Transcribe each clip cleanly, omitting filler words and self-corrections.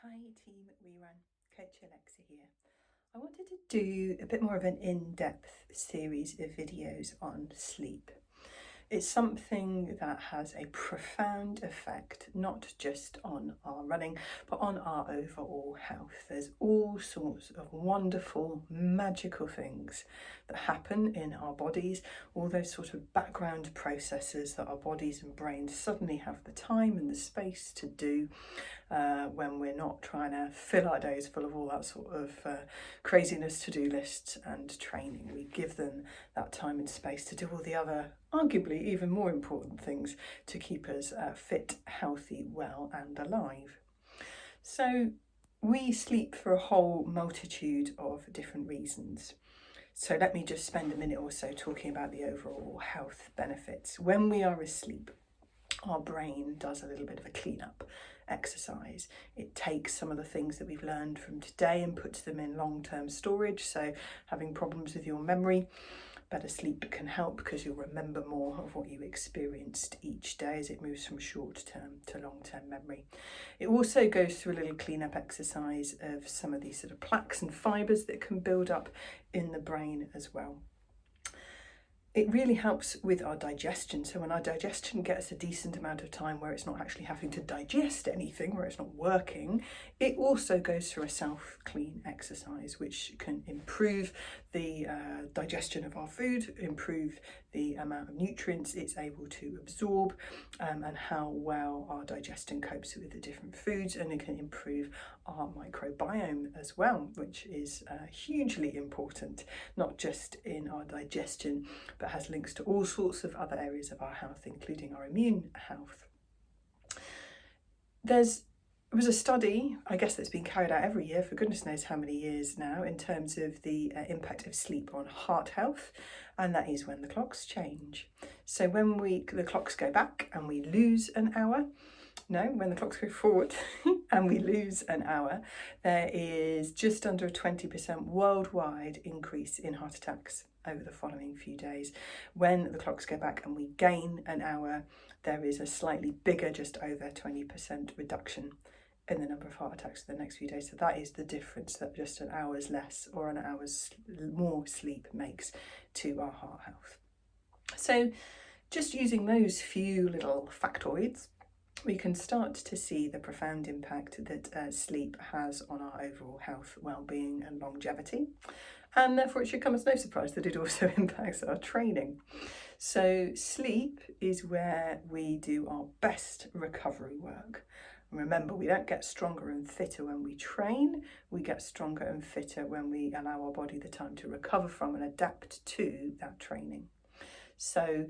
Hi Team Rerun, Coach Alexa here. I wanted to do a bit more of an in-depth series of videos on sleep. It's something that has a profound effect, not just on our running, but on our overall health. There's all sorts of wonderful, magical things that happen in our bodies, all those sort of background processes that our bodies and brains suddenly have the time and the space to do when we're not trying to fill our days full of all that sort of craziness to-do lists and training. We give them that time and space to do all the other, arguably even more important things to keep us fit, healthy, well and alive. So we sleep for a whole multitude of different reasons. So let me just spend a minute or so talking about the overall health benefits. When we are asleep, our brain does a little bit of a cleanup exercise. It takes some of the things that we've learned from today and puts them in long-term storage. So having problems with your memory, better sleep can help because you'll remember more of what you experienced each day as it moves from short-term to long-term memory. It also goes through a little cleanup exercise of some of these sort of plaques and fibres that can build up in the brain as well. It really helps with our digestion. So when our digestion gets a decent amount of time where it's not actually having to digest anything, where it's not working, it also goes through a self-clean exercise, which can improve the digestion of our food, improve the amount of nutrients it's able to absorb, and how well our digestion copes with the different foods, and it can improve our microbiome as well, which is hugely important, not just in our digestion, but has links to all sorts of other areas of our health, including our immune health. There was a study, I guess, that's been carried out every year for goodness knows how many years now, in terms of the impact of sleep on heart health, and that is when the clocks change. So when the clocks go back and we lose an hour, when the clocks go forward and we lose an hour, there is just under a 20% worldwide increase in heart attacks over the following few days. When the clocks go back and we gain an hour, there is a slightly bigger, just over 20% reduction in the number of heart attacks for the next few days. So that is the difference that just an hour's less or an hour's more sleep makes to our heart health. So just using those few little factoids, we can start to see the profound impact that sleep has on our overall health, well-being and longevity. And therefore it should come as no surprise that it also impacts our training. So sleep is where we do our best recovery work. Remember, we don't get stronger and fitter when we train, we get stronger and fitter when we allow our body the time to recover from and adapt to that training. So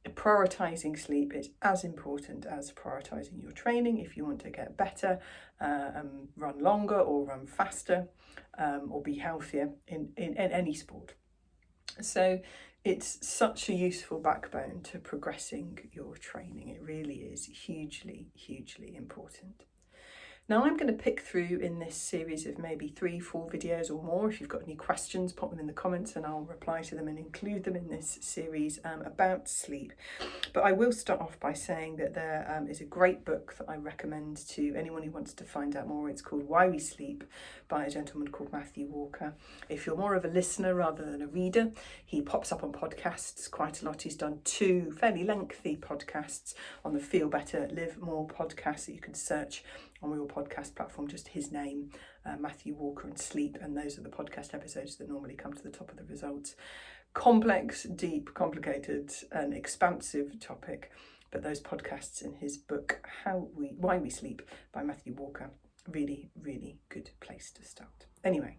prioritising sleep is as important as prioritising your training if you want to get better, run longer or run faster, or be healthier in any sport. So it's such a useful backbone to progressing your training. It really is hugely, hugely important. Now I'm going to pick through in this series of maybe 3-4 videos or more. If you've got any questions, pop them in the comments and I'll reply to them and include them in this series about sleep. But I will start off by saying that there is a great book that I recommend to anyone who wants to find out more. It's called Why We Sleep by a gentleman called Matthew Walker. If you're more of a listener rather than a reader, he pops up on podcasts quite a lot. He's done 2 fairly lengthy podcasts on the Feel Better, Live More podcast that you can search on your podcast platform, just his name, Matthew Walker and sleep, and those are the podcast episodes that normally come to the top of the results. Complex, deep, complicated and expansive topic, but those podcasts in his book Why We Sleep by Matthew Walker, really, really good place to start. Anyway,